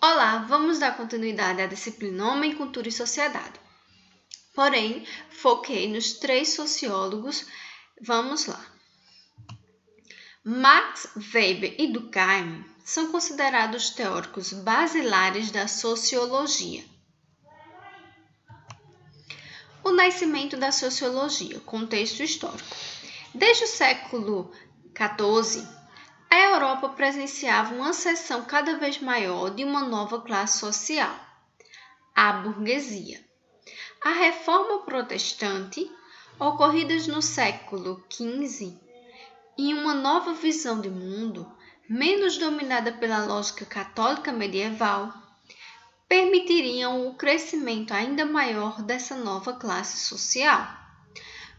Olá, vamos dar continuidade à disciplina Homem, Cultura e Sociedade. Porém, foquei nos 3 sociólogos. Vamos lá. Max Weber e Durkheim são considerados teóricos basilares da sociologia. O nascimento da sociologia, contexto histórico. Desde o século XIV, a Europa presenciava uma ascensão cada vez maior de uma nova classe social, a burguesia. A reforma protestante, ocorrida no século XV, e uma nova visão de mundo, menos dominada pela lógica católica medieval, permitiriam o crescimento ainda maior dessa nova classe social.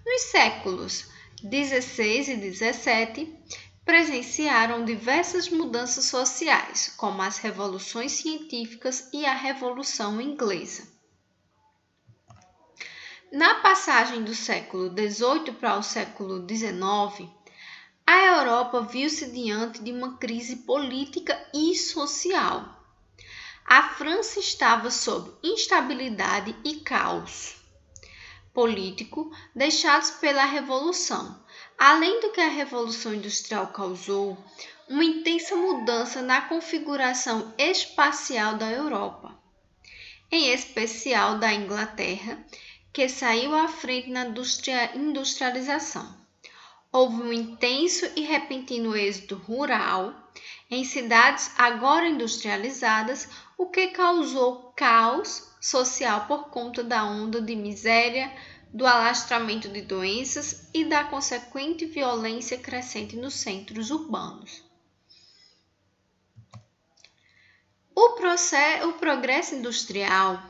Nos séculos XVI e XVII, presenciaram diversas mudanças sociais, como as revoluções científicas e a Revolução Inglesa. Na passagem do século XVIII para o século XIX, a Europa viu-se diante de uma crise política e social. A França estava sob instabilidade e caos político deixados pela Revolução, além do que a Revolução Industrial causou, uma intensa mudança na configuração espacial da Europa, em especial da Inglaterra, que saiu à frente na industrialização. Houve um intenso e repentino êxodo rural em cidades agora industrializadas, o que causou caos social por conta da onda de miséria, do alastramento de doenças e da consequente violência crescente nos centros urbanos. O progresso industrial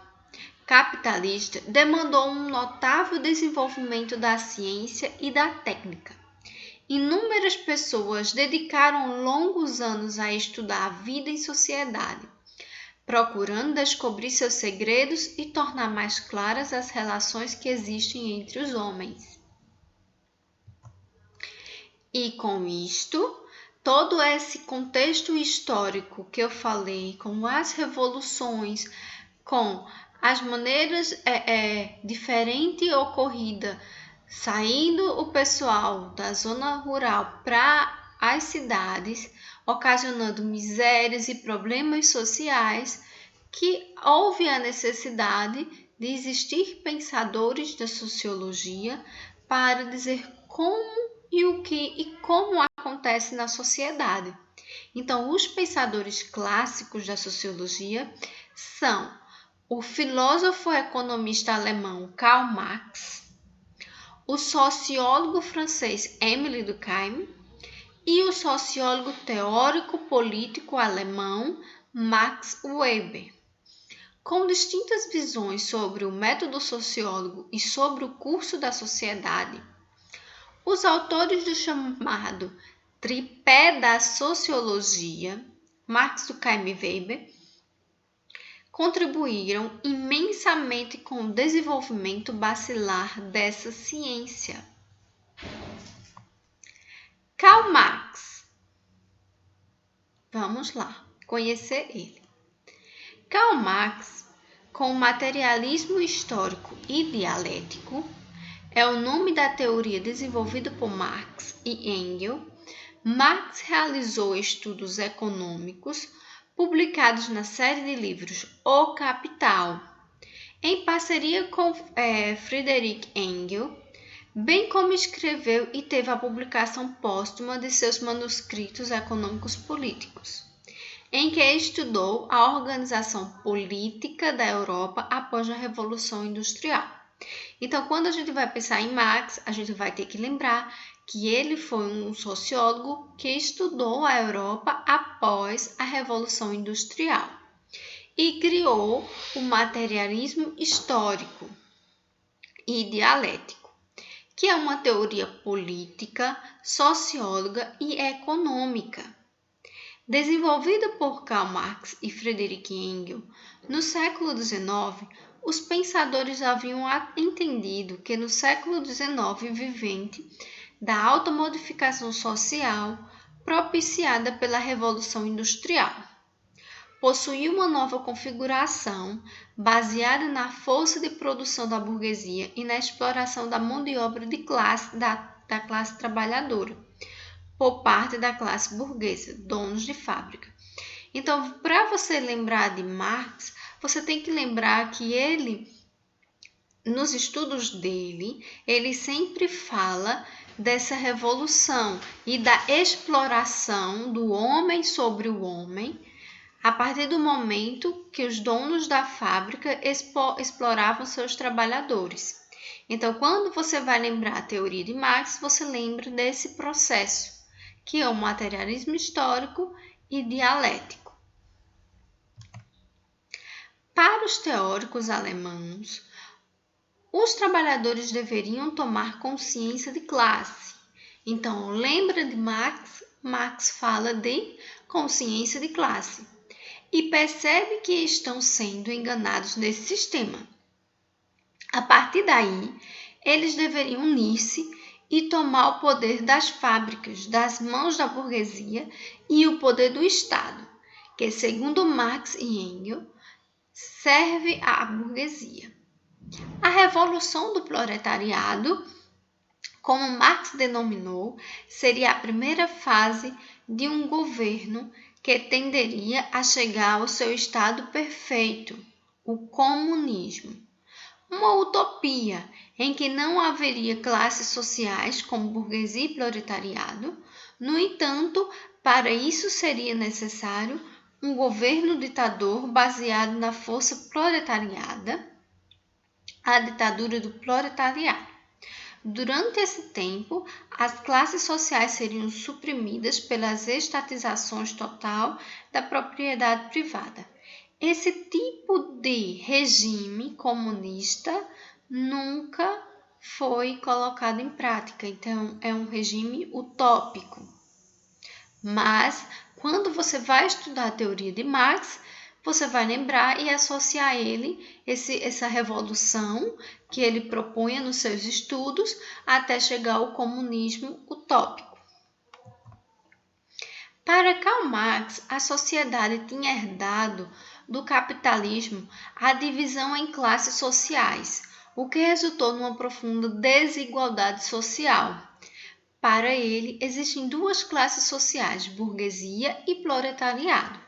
capitalista demandou um notável desenvolvimento da ciência e da técnica. Inúmeras pessoas dedicaram longos anos a estudar a vida em sociedade, procurando descobrir seus segredos e tornar mais claras as relações que existem entre os homens. E com isto, todo esse contexto histórico que eu falei, com as revoluções, com as maneiras diferentes ocorridas, saindo o pessoal da zona rural para as cidades, ocasionando misérias e problemas sociais, que houve a necessidade de existir pensadores da sociologia para dizer como e o que e como acontece na sociedade. Então, os pensadores clássicos da sociologia são o filósofo economista alemão Karl Marx, o sociólogo francês Émile Durkheim e o sociólogo teórico político alemão Max Weber. Com distintas visões sobre o método sociólogo e sobre o curso da sociedade, os autores do chamado tripé da sociologia, Marx, Durkheim e Weber, contribuíram imensamente com o desenvolvimento basilar dessa ciência. Karl Marx. Vamos lá, conhecer ele. Karl Marx, com o materialismo histórico e dialético, é o nome da teoria desenvolvida por Marx e Engels. Marx realizou estudos econômicos publicados na série de livros O Capital, em parceria com Friedrich Engels, bem como escreveu e teve a publicação póstuma de seus manuscritos econômicos políticos, em que estudou a organização política da Europa após a Revolução Industrial. Então, quando a gente vai pensar em Marx, a gente vai ter que lembrar que ele foi um sociólogo que estudou a Europa após a Revolução Industrial e criou o materialismo histórico e dialético, que é uma teoria política, socióloga e econômica. Desenvolvida por Karl Marx e Friedrich Engels, no século XIX, os pensadores haviam entendido que no século XIX vivente, da alta modificação social propiciada pela Revolução Industrial, possuía uma nova configuração baseada na força de produção da burguesia e na exploração da mão de obra da classe trabalhadora por parte da classe burguesa, donos de fábrica. Então, para você lembrar de Marx, você tem que lembrar que ele, nos estudos dele, ele sempre fala dessa revolução e da exploração do homem sobre o homem, a partir do momento que os donos da fábrica exploravam seus trabalhadores. Então, quando você vai lembrar a teoria de Marx, você lembra desse processo, que é o materialismo histórico e dialético. Para os teóricos alemãos, os trabalhadores deveriam tomar consciência de classe. Então, lembra de Marx? Marx fala de consciência de classe e percebe que estão sendo enganados nesse sistema. A partir daí, eles deveriam unir-se e tomar o poder das fábricas, das mãos da burguesia e o poder do Estado, que, segundo Marx e Engels, serve à burguesia. A revolução do proletariado, como Marx denominou, seria a primeira fase de um governo que tenderia a chegar ao seu estado perfeito, o comunismo. Uma utopia em que não haveria classes sociais como burguesia e proletariado. No entanto, para isso seria necessário um governo ditador baseado na força proletariada, a ditadura do proletariado. Durante esse tempo, as classes sociais seriam suprimidas pelas estatizações total da propriedade privada. Esse tipo de regime comunista nunca foi colocado em prática, então é um regime utópico. Mas, quando você vai estudar a teoria de Marx, você vai lembrar e associar a ele essa revolução que ele propunha nos seus estudos até chegar ao comunismo utópico. Para Karl Marx, a sociedade tinha herdado do capitalismo a divisão em classes sociais, o que resultou numa profunda desigualdade social. Para ele, existem duas classes sociais, burguesia e proletariado.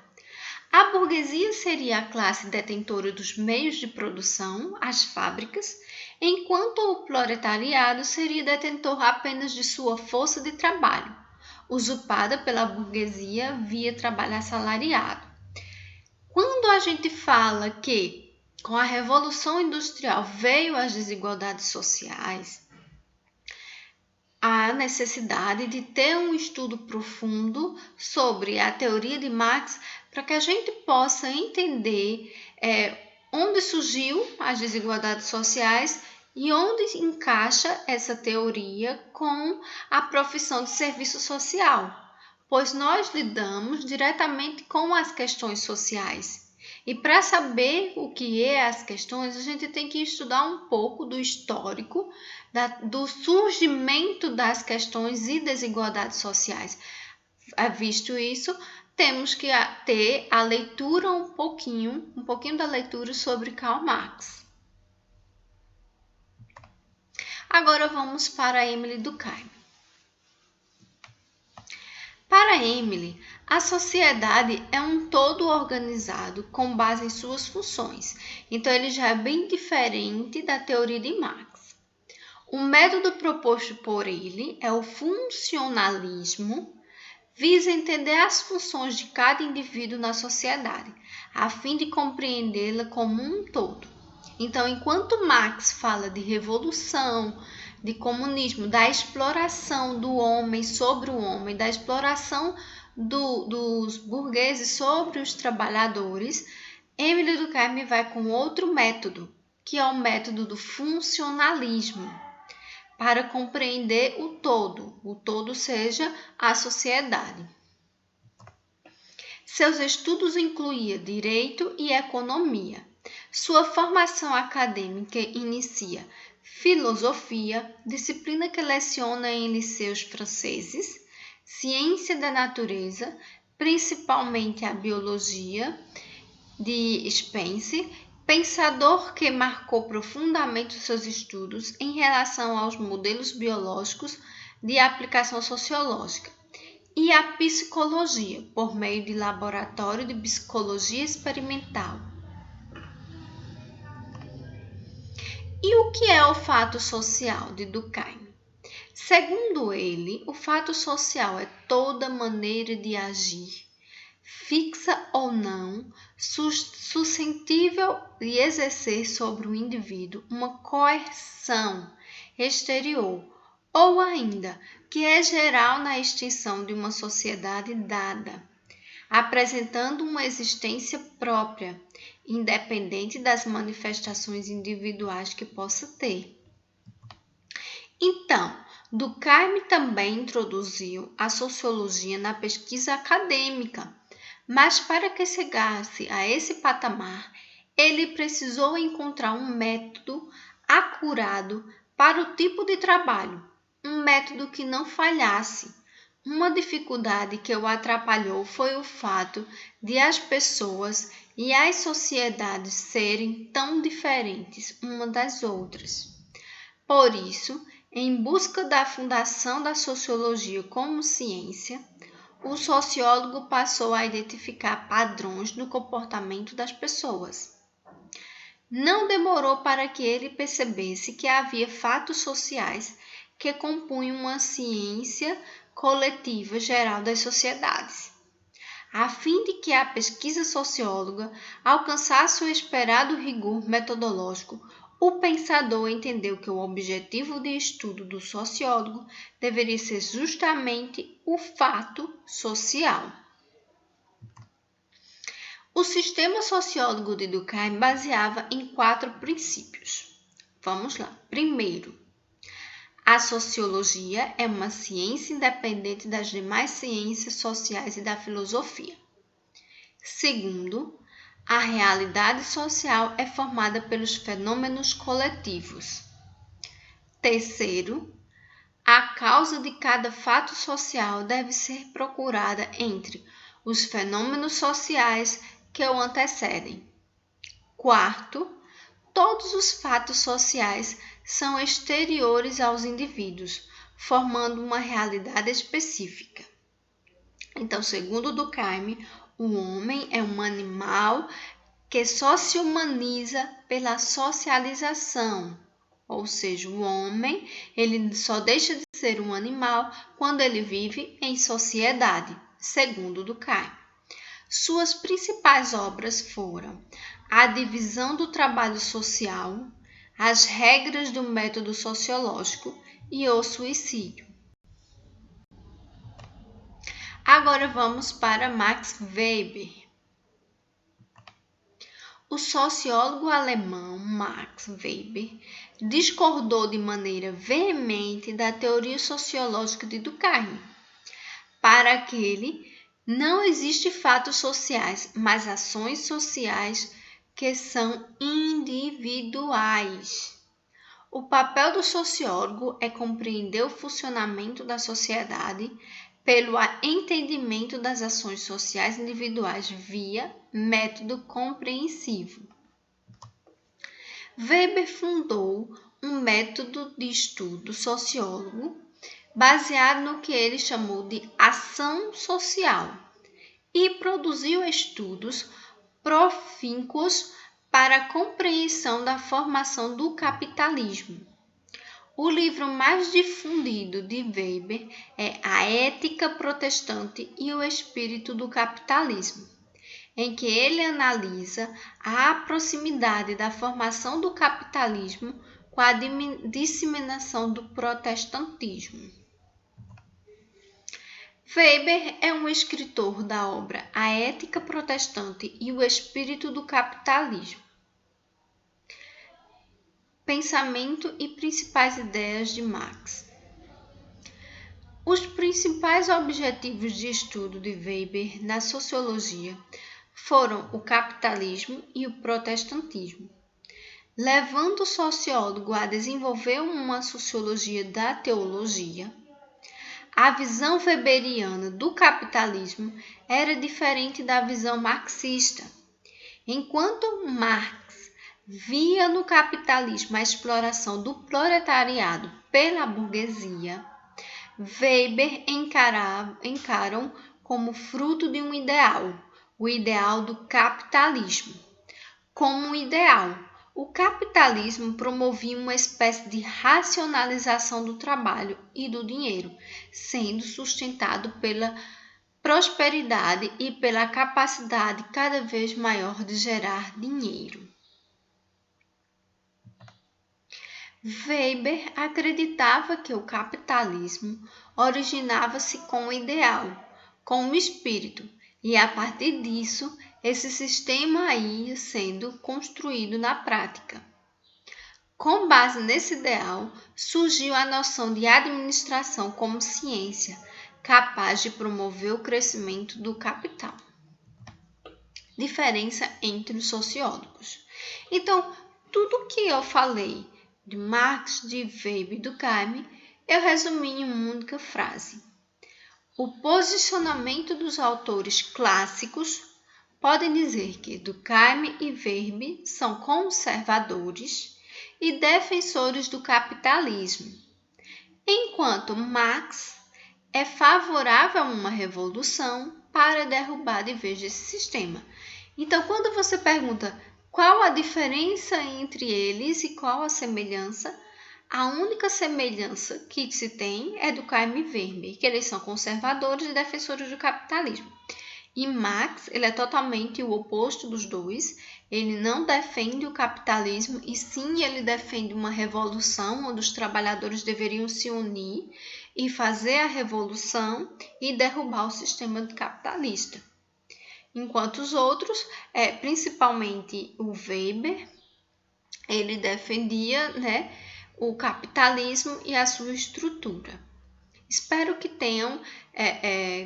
A burguesia seria a classe detentora dos meios de produção, as fábricas, enquanto o proletariado seria detentor apenas de sua força de trabalho, usurpada pela burguesia via trabalho assalariado. Quando a gente fala que com a Revolução Industrial veio as desigualdades sociais, há necessidade de ter um estudo profundo sobre a teoria de Marx para que a gente possa entender onde surgiu as desigualdades sociais e onde encaixa essa teoria com a profissão de serviço social, pois nós lidamos diretamente com as questões sociais. E para saber o que é as questões, a gente tem que estudar um pouco do histórico, do surgimento das questões e desigualdades sociais. Visto isso, temos que ter a leitura um pouquinho da leitura sobre Karl Marx. Agora vamos para Emile Durkheim. Para Emile, a sociedade é um todo organizado com base em suas funções. Então, ele já é bem diferente da teoria de Marx. O método proposto por ele é o funcionalismo, visa entender as funções de cada indivíduo na sociedade, a fim de compreendê-la como um todo. Então, enquanto Marx fala de revolução, de comunismo, da exploração do homem sobre o homem, da exploração dos burgueses sobre os trabalhadores, Emile Durkheim vai com outro método, que é o método do funcionalismo, para compreender o todo seja a sociedade. Seus estudos incluíam direito e economia. Sua formação acadêmica inicia filosofia, disciplina que leciona em liceus franceses, ciência da natureza, principalmente a biologia, de Spence, pensador que marcou profundamente os seus estudos em relação aos modelos biológicos de aplicação sociológica, e a psicologia, por meio de laboratório de psicologia experimental. E o que é o fato social de Durkheim? Segundo ele, o fato social é toda maneira de agir, fixa ou não, suscetível de exercer sobre o indivíduo uma coerção exterior, ou ainda que é geral na extinção de uma sociedade dada, apresentando uma existência própria, independente das manifestações individuais que possa ter. Então, Durkheim também introduziu a sociologia na pesquisa acadêmica, mas para que chegasse a esse patamar, ele precisou encontrar um método acurado para o tipo de trabalho, um método que não falhasse. Uma dificuldade que o atrapalhou foi o fato de as pessoas e as sociedades serem tão diferentes umas das outras. Por isso, em busca da fundação da sociologia como ciência, o sociólogo passou a identificar padrões no comportamento das pessoas. Não demorou para que ele percebesse que havia fatos sociais que compunham uma ciência coletiva geral das sociedades. A fim de que a pesquisa socióloga alcançasse o esperado rigor metodológico, o pensador entendeu que o objetivo de estudo do sociólogo deveria ser justamente o fato social. O sistema sociólogo de Durkheim baseava em 4 princípios. Vamos lá. Primeiro, a sociologia é uma ciência independente das demais ciências sociais e da filosofia. Segundo, a realidade social é formada pelos fenômenos coletivos. Terceiro, a causa de cada fato social deve ser procurada entre os fenômenos sociais que o antecedem. Quarto, todos os fatos sociais são exteriores aos indivíduos, formando uma realidade específica. Então, segundo Durkheim, o homem é um animal que só se humaniza pela socialização, ou seja, o homem ele só deixa de ser um animal quando ele vive em sociedade, segundo Durkheim. Suas principais obras foram A Divisão do Trabalho Social, As Regras do Método Sociológico e O Suicídio. Agora vamos para Max Weber. O sociólogo alemão Max Weber discordou de maneira veemente da teoria sociológica de Durkheim. Para aquele, não existem fatos sociais, mas ações sociais que são individuais. O papel do sociólogo é compreender o funcionamento da sociedade pelo entendimento das ações sociais individuais via método compreensivo. Weber fundou um método de estudo sociólogo baseado no que ele chamou de ação social e produziu estudos profícuos para a compreensão da formação do capitalismo. O livro mais difundido de Weber é A Ética Protestante e o Espírito do Capitalismo, em que ele analisa a proximidade da formação do capitalismo com a disseminação do protestantismo. Weber é um escritor da obra A Ética Protestante e o Espírito do Capitalismo. Pensamento e principais ideias de Marx. Os principais objetivos de estudo de Weber na sociologia foram o capitalismo e o protestantismo, levando o sociólogo a desenvolver uma sociologia da teologia. A visão weberiana do capitalismo era diferente da visão marxista, Enquanto Marx via no capitalismo a exploração do proletariado pela burguesia, Weber encaram como fruto de um ideal, o ideal do capitalismo. Como ideal, o capitalismo promovia uma espécie de racionalização do trabalho e do dinheiro, sendo sustentado pela prosperidade e pela capacidade cada vez maior de gerar dinheiro. Weber acreditava que o capitalismo originava-se com o ideal, com o espírito, e a partir disso, esse sistema ia sendo construído na prática. Com base nesse ideal, surgiu a noção de administração como ciência, capaz de promover o crescimento do capital. Diferença entre os sociólogos. Então, tudo que eu falei de Marx, de Weber e do Durkheim, eu resumi em uma única frase. O posicionamento dos autores clássicos podem dizer que Durkheim e Weber são conservadores e defensores do capitalismo, enquanto Marx é favorável a uma revolução para derrubar de vez esse sistema. Então, quando você pergunta qual a diferença entre eles e qual a semelhança, a única semelhança que se tem é Durkheim e Weber, que eles são conservadores e defensores do capitalismo. E Marx, ele é totalmente o oposto dos dois. Ele não defende o capitalismo e sim ele defende uma revolução onde os trabalhadores deveriam se unir e fazer a revolução e derrubar o sistema capitalista. Enquanto os outros, principalmente o Weber, ele defendia, o capitalismo e a sua estrutura. Espero que tenham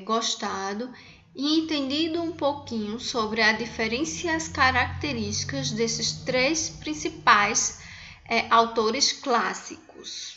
gostado e entendido um pouquinho sobre a diferença e as características desses três principais autores clássicos.